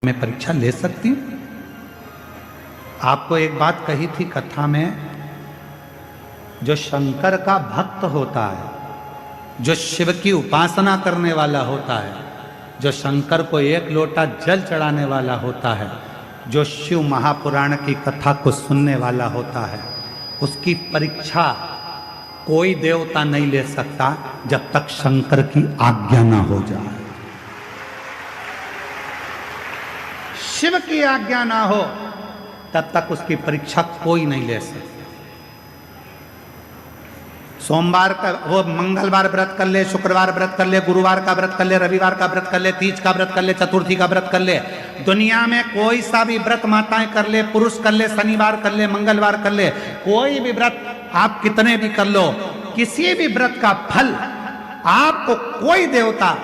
मैं परीक्षा ले सकती हूँ? आपको एक बात कही थी कथा में, जो शंकर का भक्त होता है, जो शिव की उपासना करने वाला होता है, जो शंकर को एक लोटा जल चढ़ाने वाला होता है, जो शिव महापुराण की कथा को सुनने वाला होता है, उसकी परीक्षा कोई देवता नहीं ले सकता जब तक शंकर की आज्ञा ना हो जाए। शिव की आज्ञा ना हो तब तक उसकी परीक्षा कोई नहीं ले सकता। सोमवार का वो मंगलवार व्रत कर ले, शुक्रवार व्रत कर ले, गुरुवार का व्रत कर ले, रविवार का व्रत कर ले, तीज का व्रत कर ले, चतुर्थी का व्रत कर ले, दुनिया में कोई सा भी व्रत माताएं कर ले, पुरुष कर ले, शनिवार कर ले, मंगलवार कर ले, कोई भी व्रत आप कितने भी कर लो, किसी भी व्रत का फल आपको कोई देवता,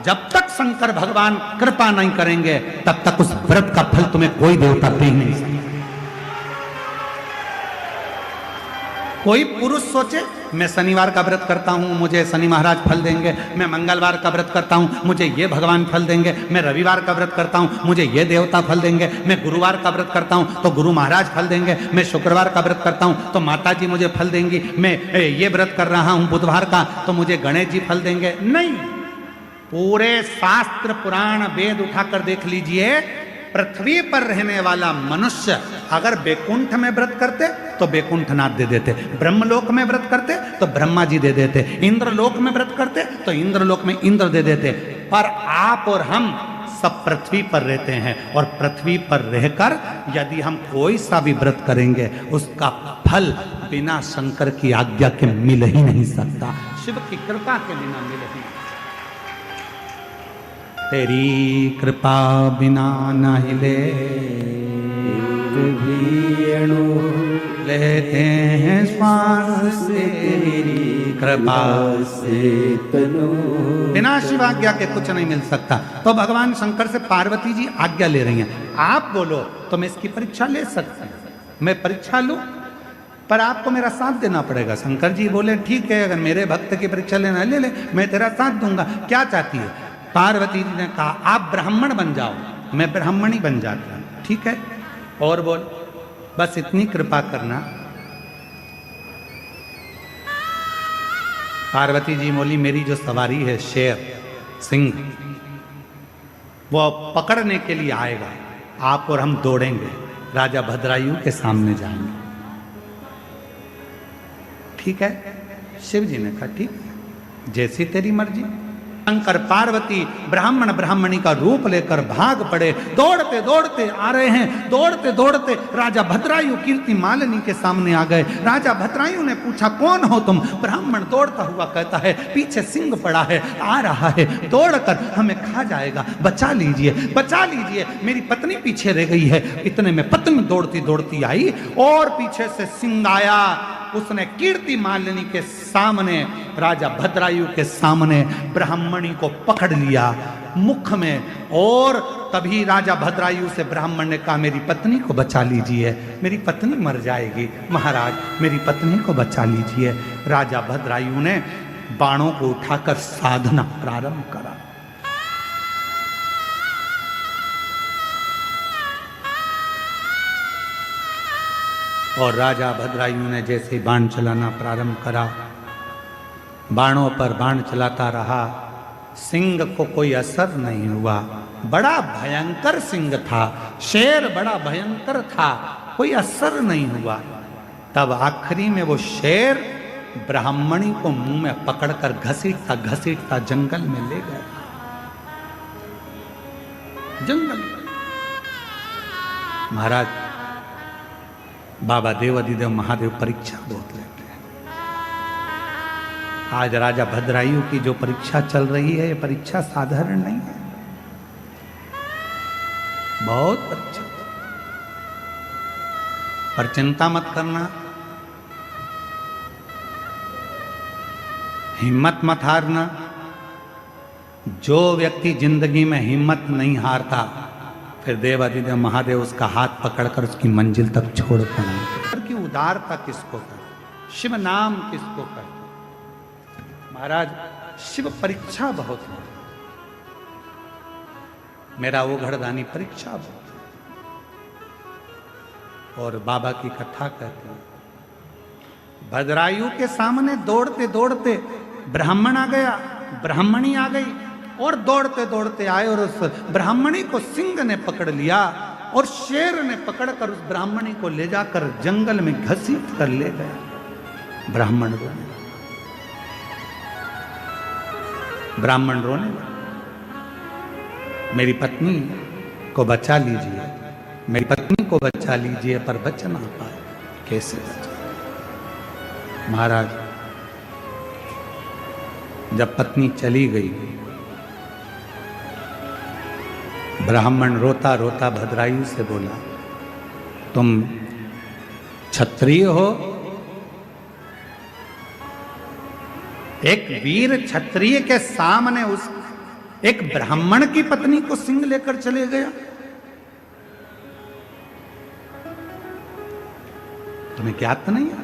जब तक शंकर भगवान कृपा नहीं करेंगे तब तक उस व्रत का फल तुम्हें कोई देवता दे नहीं सकता। कोई पुरुष सोचे मैं शनिवार का व्रत करता हूं, मुझे शनि महाराज फल देंगे, मैं मंगलवार का व्रत करता हूं, मुझे ये भगवान फल देंगे, मैं रविवार का व्रत करता हूं, मुझे ये देवता फल देंगे, मैं गुरुवार का व्रत करता हूं तो गुरु महाराज फल देंगे, मैं शुक्रवार का व्रत करता हूं तो माता जी मुझे फल देंगी, मैं ये व्रत कर रहा हूं बुधवार का तो मुझे गणेश जी फल देंगे। नहीं, पूरे शास्त्र पुराण वेद उठाकर देख लीजिए, पृथ्वी पर रहने वाला मनुष्य अगर बैकुंठ में व्रत करते तो बैकुंठनाथ दे देते, ब्रह्मलोक में व्रत करते तो ब्रह्मा जी दे देते, इंद्रलोक में व्रत करते तो इंद्रलोक में इंद्र दे देते। पर आप और हम सब पृथ्वी पर रहते हैं और पृथ्वी पर रहकर यदि हम कोई सा भी व्रत करेंगे उसका फल बिना शंकर की आज्ञा के मिल ही नहीं सकता, शिव की कृपा के बिना मिल ही। तेरी कृपा बिना न हिले भी अणु लेते हैं श्वास, तेरी कृपा से तनु। बिना शिव आज्ञा के कुछ नहीं मिल सकता। तो भगवान शंकर से पार्वती जी आज्ञा ले रही हैं, आप बोलो तो मैं इसकी परीक्षा ले सकता हूं, मैं परीक्षा लूं पर आपको मेरा साथ देना पड़ेगा। शंकर जी बोले ठीक है, अगर मेरे भक्त की परीक्षा लेना ले ले, मैं तेरा साथ दूंगा, क्या चाहती है? पार्वती जी ने कहा आप ब्राह्मण बन जाओ, मैं ब्राह्मणी बन जाता हूं। ठीक है, और बोल, बस इतनी कृपा करना। पार्वती जी बोली मेरी जो सवारी है शेर सिंह, वो पकड़ने के लिए आएगा, आप और हम दौड़ेंगे, राजा भद्रायु के सामने जाएंगे। ठीक है, शिव जी ने कहा ठीक है, जैसी तेरी मर्जी। शंकर पार्वती ब्राह्मण ब्राह्मणी का रूप लेकर भाग पड़े, दौड़ते दौड़ते आ रहे हैं, दौड़ते दौड़ते राजा भद्रायु कीर्ति मालिनी के सामने आ गए। राजा भद्रायु ने पूछा कौन हो तुम? ब्राह्मण दौड़ता हुआ कहता है पीछे सिंह पड़ा है, आ रहा है, दौड़कर हमें खा जाएगा, बचा लीजिए, बचा लीजिए, मेरी पत्नी पीछे रह गई है। इतने में पत्नी दौड़ती दौड़ती आई और पीछे से सिंह आया, उसने कीर्ति मालिनी के सामने, राजा भद्रायु के सामने ब्राह्मणी को पकड़ लिया मुख में, और तभी राजा भद्रायु से ब्राह्मण ने कहा मेरी पत्नी को बचा लीजिए, मेरी पत्नी मर जाएगी, महाराज मेरी पत्नी को बचा लीजिए। राजा भद्रायु ने बाणों को उठाकर साधना प्रारंभ करा। और राजा भद्रायु ने जैसे बाण चलाना प्रारंभ करा, बाणों पर बाण चलाता रहा, सिंह को कोई असर नहीं हुआ। बड़ा भयंकर सिंह था, शेर बड़ा भयंकर था, कोई असर नहीं हुआ। तब आखिरी में वो शेर ब्राह्मणी को मुंह में पकड़कर घसीटता घसीटता जंगल में ले गया। जंगल महाराज बाबा देवाधिदेव महादेव परीक्षा बहुत लेते हैं। आज राजा भद्रायु की जो परीक्षा चल रही है, ये परीक्षा साधारण नहीं है, बहुत परीक्षा। पर चिंता मत करना, हिम्मत मत हारना। जो व्यक्ति जिंदगी में हिम्मत नहीं हारता, फिर देवाधिदेव महादेव उसका हाथ पकड़कर उसकी मंजिल तक छोड़ कर की उदारता किसको कर, शिव नाम किसको कर। महाराज शिव परीक्षा बहुत है। मेरा वो घरदानी परीक्षा हो। और बाबा की कथा कहते हैं, भद्रायु के सामने दौड़ते दौड़ते ब्राह्मण आ गया, ब्राह्मणी आ गई और दौड़ते दौड़ते आए और उस ब्राह्मणी को सिंह ने पकड़ लिया और शेर ने पकड़कर उस ब्राह्मणी को ले जाकर जंगल में घसीट कर ले गया। ब्राह्मण रोने लगा, ब्राह्मण रोने लगा, मेरी पत्नी को बचा लीजिए, मेरी पत्नी को बचा लीजिए, पर बच ना पाए। कैसे बचा? महाराज, जब पत्नी चली गई, ब्राह्मण रोता रोता भद्रायु से बोला, तुम क्षत्रिय हो? एक वीर क्षत्रिय के सामने उस एक ब्राह्मण की पत्नी को सिंह लेकर चले गया? तुम्हें ज्ञात नहीं है?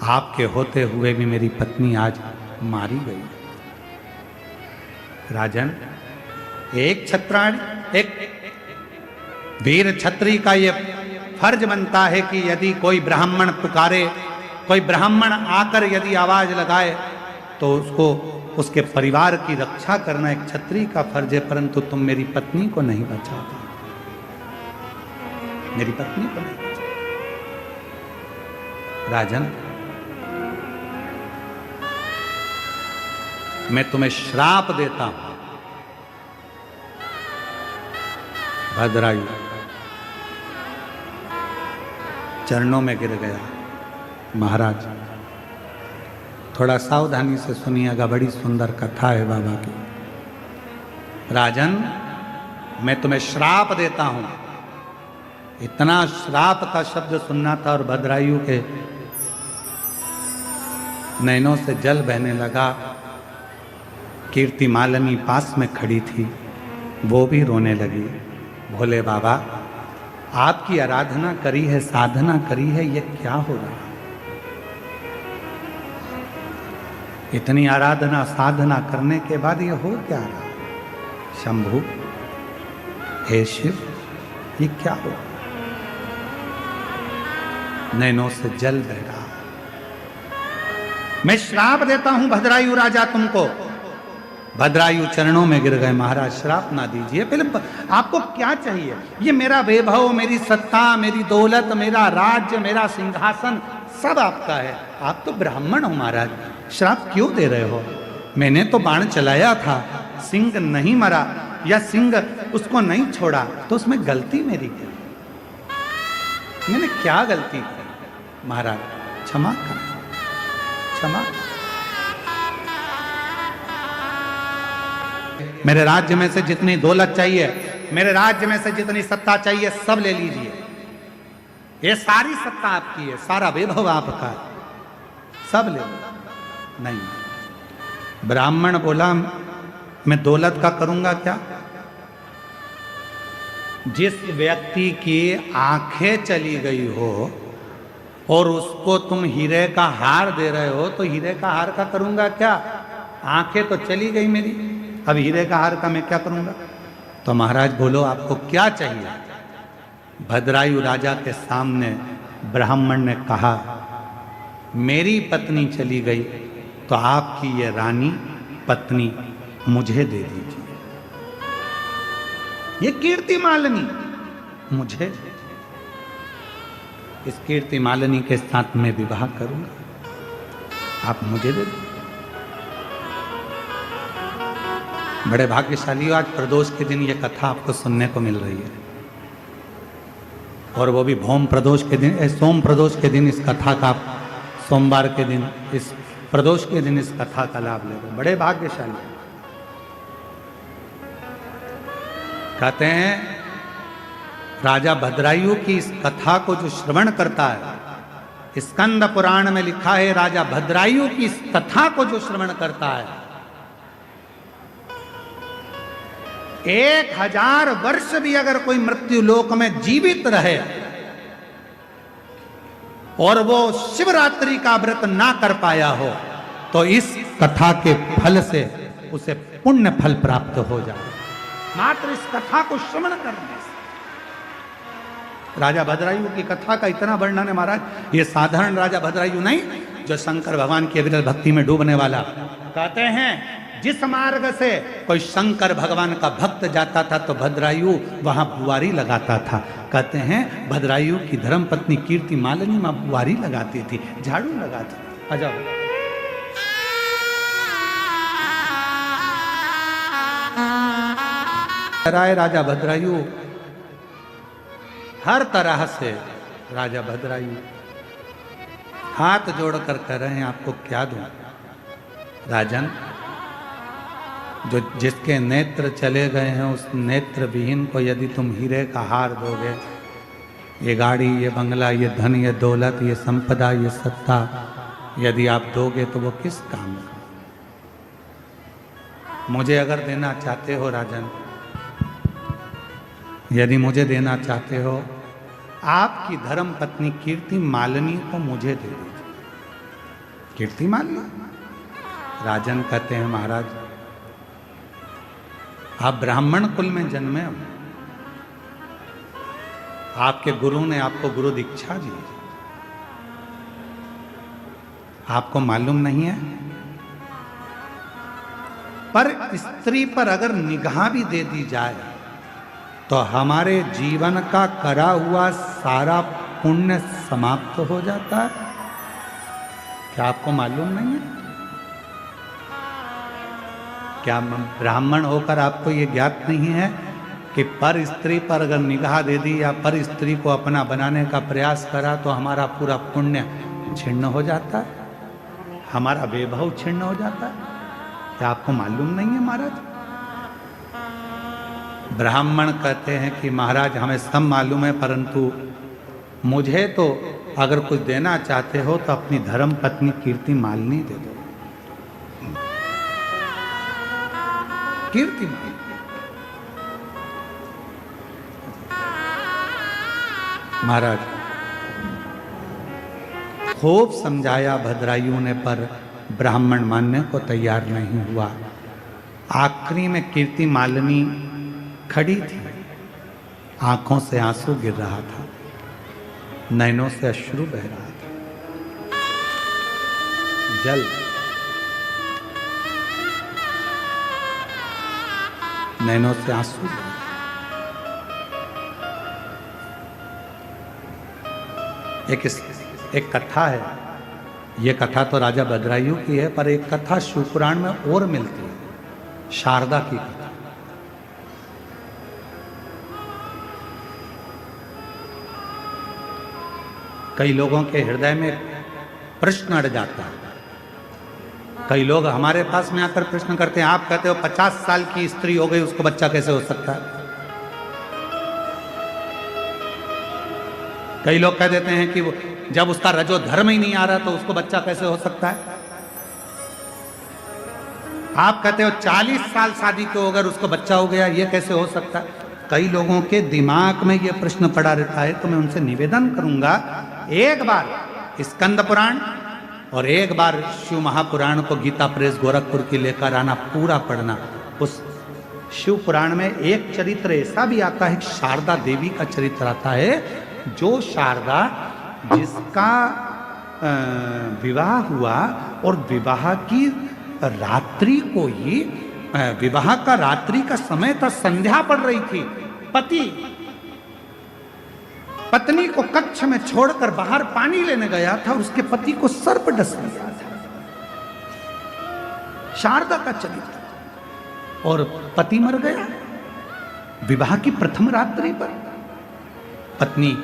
आपके होते हुए भी मेरी पत्नी आज मारी गई। राजन, एक वीर क्षत्रिय का यह फर्ज बनता है कि यदि कोई ब्राह्मण पुकारे, कोई ब्राह्मण आकर यदि आवाज लगाए तो उसको, उसके परिवार की रक्षा करना एक क्षत्रिय का फर्ज है। परंतु तुम मेरी पत्नी को नहीं बचाते, मेरी पत्नी को नहीं बचाते। राजन, मैं तुम्हें श्राप देता हूं। भद्रायु चरणों में गिर गया। महाराज, थोड़ा सावधानी से सुनिएगा, बड़ी सुंदर कथा है बाबा की। राजन, मैं तुम्हें श्राप देता हूं। इतना श्राप का शब्द सुनना था और भद्रायु के नैनों से जल बहने लगा। कीर्ति मालिनी पास में खड़ी थी, वो भी रोने लगी। भोले बाबा, आपकी आराधना करी है, साधना करी है, ये क्या हो रहा है? इतनी आराधना साधना करने के बाद ये हो क्या रहा? शंभु, हे शिव, ये क्या हो? नैनों से जल बह रहा। मैं श्राप देता हूं भद्रायु राजा तुमको। भद्रायु चरणों में गिर गए। महाराज, श्राप ना दीजिए, पहले आपको क्या चाहिए? ये मेरा वैभव, मेरी सत्ता, मेरी दौलत, मेरा राज्य, मेरा सिंहासन सब आपका है। आप तो ब्राह्मण हो महाराज, श्राप क्यों दे रहे हो? मैंने तो बाण चलाया था, सिंह नहीं मरा या सिंह उसको नहीं छोड़ा, तो उसमें गलती मेरी क्या? मैंने क्या गलती की? महाराज, क्षमा कर, क्षमा। मेरे राज्य में से जितनी दौलत चाहिए, मेरे राज्य में से जितनी सत्ता चाहिए, सब ले लीजिए। ये सारी सत्ता आपकी है, सारा वैभव आपका है, सब ले लो। नहीं, ब्राह्मण बोला, मैं दौलत का करूंगा क्या? जिस व्यक्ति की आंखें चली गई हो और उसको तुम हीरे का हार दे रहे हो, तो हीरे का हार का करूंगा क्या? आंखें तो चली गई मेरी, अब हीरे का हार का मैं क्या करूंगा? तो महाराज बोलो, आपको क्या चाहिए? भद्रायु राजा के सामने ब्राह्मण ने कहा, मेरी पत्नी चली गई तो आपकी ये रानी पत्नी मुझे दे दीजिए। ये कीर्ति मालिनी मुझे, इस कीर्ति मालिनी के साथ मैं विवाह करूंगा, आप मुझे दे दीजिए। बड़े भाग्यशाली हो, आज प्रदोष के दिन ये कथा आपको सुनने को मिल रही है, और वो भी भौम प्रदोष के दिन, सोम प्रदोष के दिन इस कथा का, सोमवार के दिन, इस प्रदोष के दिन इस कथा का लाभ ले रहे। बड़े भाग्यशाली। कहते हैं, राजा भद्रायु की इस कथा को जो श्रवण करता है, स्कंद पुराण में लिखा है, राजा भद्रायु की इस कथा को जो श्रवण करता है, 1000 वर्ष भी अगर कोई मृत्यु लोक में जीवित रहे और वो शिवरात्रि का व्रत ना कर पाया हो, तो इस कथा के फल से उसे पुण्य फल प्राप्त हो जाए, मात्र इस कथा को श्रवण करने से। राजा भद्रायु की कथा का इतना वर्णन है महाराज, ये साधारण राजा भद्रायु नहीं, जो शंकर भगवान की अविरल भक्ति में डूबने वाला। कहते हैं जिस मार्ग से कोई शंकर भगवान का भक्त जाता था तो भद्रायु वहां बुआरी लगाता था। कहते हैं भद्रायु की धर्म पत्नी कीर्ति मालिनी मां बुआरी लगाती थी, झाड़ू लगाती थी। आ जाओ। राजा भद्रायु हर तरह से राजा भद्रायु हाथ जोड़कर कह रहे हैं आपको क्या दूं राजन, जो जिसके नेत्र चले गए हैं उस नेत्र विहीन को यदि तुम हीरे का हार दोगे, ये गाड़ी, ये बंगला, ये धन, ये दौलत, ये संपदा, ये सत्ता यदि आप दोगे तो वो किस काम का? मुझे अगर देना चाहते हो राजन, यदि मुझे देना चाहते हो, आपकी धर्म पत्नी कीर्ति मालिनी को मुझे दे दीजिए। कीर्ति मालिनी? राजन कहते हैं महाराज आप ब्राह्मण कुल में जन्मे हो, आपके गुरु ने आपको गुरु दीक्षा दी, आपको मालूम नहीं है? पर स्त्री पर अगर निगाह भी दे दी जाए तो हमारे जीवन का करा हुआ सारा पुण्य समाप्त हो जाता है। क्या आपको मालूम नहीं है? क्या ब्राह्मण होकर आपको ये ज्ञात नहीं है कि पर स्त्री पर अगर निगाह दे दी या पर स्त्री को अपना बनाने का प्रयास करा तो हमारा पूरा पुण्य छिन्न हो जाता है, हमारा वैभव छिन्न हो जाता है? क्या आपको मालूम नहीं है महाराज? ब्राह्मण कहते हैं कि महाराज हमें सब मालूम है, परंतु मुझे तो अगर कुछ देना चाहते हो तो अपनी धर्म पत्नी कीर्ति मालिनी दे दो। कीर्ति मालिनी महाराज खूब समझाया भद्रायु ने, पर ब्राह्मण मानने को तैयार नहीं हुआ। आखिरी में कीर्ति मालिनी खड़ी थी, आंखों से आंसू गिर रहा था, नैनों से अश्रु बह रहा था, जल नैनों से आंसू। एक कथा है, ये कथा तो राजा भद्रायु की है, पर एक कथा शिवपुराण में और मिलती है, शारदा की कथा। कई लोगों के हृदय में प्रश्न अड़ जाता है, कई लोग हमारे पास में आकर प्रश्न करते हैं, आप कहते हो 50 साल की स्त्री हो गई उसको बच्चा कैसे हो सकता है? कई लोग कह देते हैं कि वो जब उसका रजो धर्म ही नहीं आ रहा तो उसको बच्चा कैसे हो सकता है? आप कहते हो 40 साल शादी के हो अगर उसको बच्चा हो गया, ये कैसे हो सकता है? कई लोगों के दिमाग में ये प्रश्न पड़ा रहता है, तो मैं उनसे निवेदन करूंगा एक बार स्कंद पुराण और एक बार शिव महापुराण को गीता प्रेस गोरखपुर की लेकर आना, पूरा पढ़ना। उस शिव पुराण में एक चरित्र ऐसा भी आता है, शारदा देवी का चरित्र आता है, जो शारदा जिसका विवाह हुआ और विवाह की रात्रि को ही, विवाह का रात्रि का समय था, संध्या पड़ रही थी, पति पत्नी को कक्ष में छोड़कर बाहर पानी लेने गया था, उसके पति को सर्प डस लिया था। शारदा का चरित्र। और पति मर गया विवाह की प्रथम रात्रि पर। पत्नी,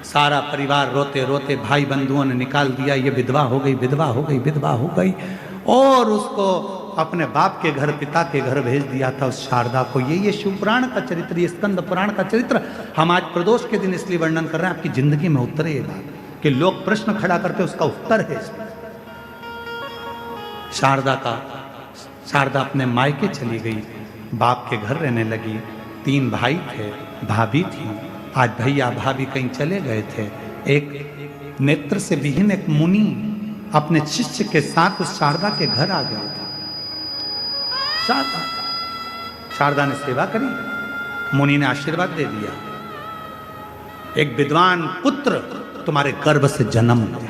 सारा परिवार रोते रोते भाई बंधुओं ने निकाल दिया, ये विधवा हो गई, विधवा हो गई, विधवा हो गई, और उसको अपने बाप के घर, पिता के घर भेज दिया था उस शारदा को। ये शिवपुराण का चरित्र, ये स्कंद पुराण का चरित्र हम आज प्रदोष के दिन इसलिए वर्णन कर रहे हैं, आपकी जिंदगी में उतरे ये बात कि लोग प्रश्न खड़ा करते उसका उत्तर है इसमें। शारदा अपने मायके चली गई, बाप के घर रहने लगी। 3 भाई थे, भाभी थी। आज भैया भाभी कहीं चले गए थे। एक नेत्र से विहीन एक मुनि अपने शिष्य के साथ उस शारदा के घर आ गया था। शारदा। शारदा ने सेवा करी, मुनि ने आशीर्वाद दे दिया, एक विद्वान पुत्र तुम्हारे गर्भ से जन्म ले,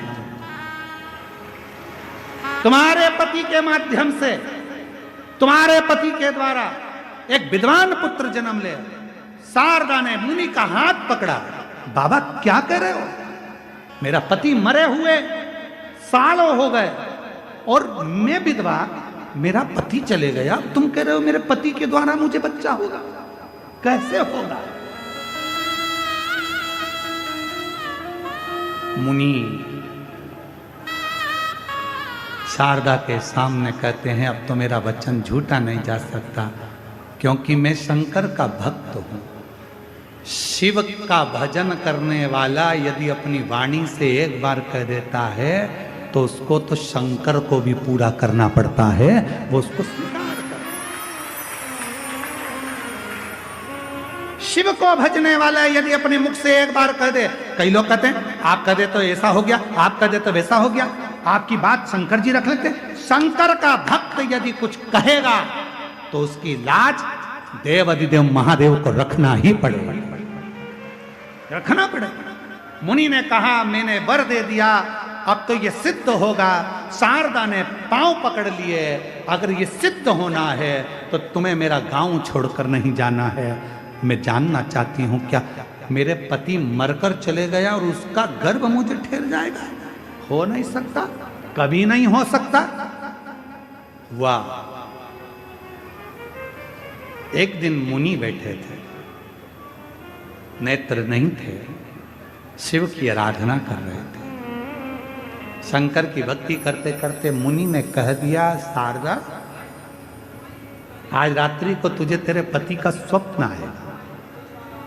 तुम्हारे पति के माध्यम से, तुम्हारे पति के द्वारा एक विद्वान पुत्र जन्म ले। शारदा ने मुनि का हाथ पकड़ा, बाबा क्या कह रहे हो, मेरा पति मरे हुए सालों हो गए और मैं विधवा, मेरा पति चले गया, तुम कह रहे हो मेरे पति के द्वारा मुझे बच्चा होगा, कैसे होगा। मुनि शारदा के सामने कहते हैं, अब तो मेरा वचन झूठा नहीं जा सकता, क्योंकि मैं शंकर का भक्त हूं। शिव का भजन करने वाला यदि अपनी वाणी से एक बार कह देता है तो उसको तो शंकर को भी पूरा करना पड़ता है, वो उसको स्वीकार कर। शिव को भजने वाला यदि अपने मुख से एक बार कह दे, कई लोग कहते हैं आप कह दे तो ऐसा हो गया, आप कह दे तो वैसा हो गया, आपकी बात शंकर जी रख लेते। शंकर का भक्त यदि कुछ कहेगा तो उसकी लाज देव अधिदेव महादेव को रखना ही पड़ेगा, रखना पड़ेगा। मुनि ने कहा मैंने वर दे दिया, अब तो ये सिद्ध होगा। शारदा ने पांव पकड़ लिए, अगर ये सिद्ध होना है तो तुम्हें मेरा गांव छोड़कर नहीं जाना है। मैं जानना चाहती हूं क्या मेरे पति मरकर चले गया और उसका गर्भ मुझे ठहर जाएगा? हो नहीं सकता, कभी नहीं हो सकता। वाह। एक दिन मुनि बैठे थे, नेत्र नहीं थे, शिव की आराधना कर रहे थे। शंकर की भक्ति करते करते मुनि ने कह दिया, शारदा आज रात्रि को तुझे तेरे पति का स्वप्न आएगा,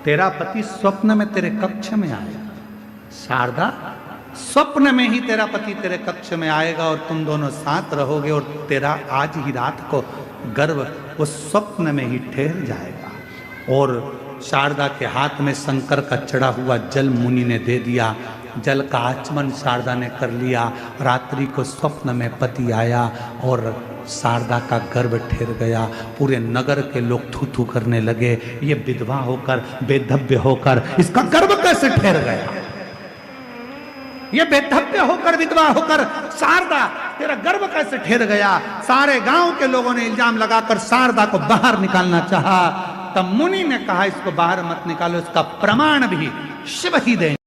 तेरा पति स्वप्न में तेरे कक्ष में आएगा। शारदा स्वप्न में ही तेरा पति तेरे कक्ष में आएगा और तुम दोनों साथ रहोगे और तेरा आज ही रात को गर्भ उस स्वप्न में ही ठहर जाएगा। और शारदा के हाथ में शंकर का चढ़ा हुआ जल मुनि ने दे दिया, जल का आचमन शारदा ने कर लिया। रात्रि को स्वप्न में पति आया और शारदा का गर्भ ठहर गया। पूरे नगर के लोग थू थू करने लगे, ये विधवा होकर बेधव्य होकर इसका गर्भ कैसे ठहर गया, ये बेधव्य होकर विधवा होकर शारदा तेरा गर्भ कैसे ठहर गया। सारे गांव के लोगों ने इल्जाम लगाकर शारदा को बाहर निकालना चाहा। तब मुनि ने कहा इसको बाहर मत निकालो, इसका प्रमाण भी शिव ही देंगे।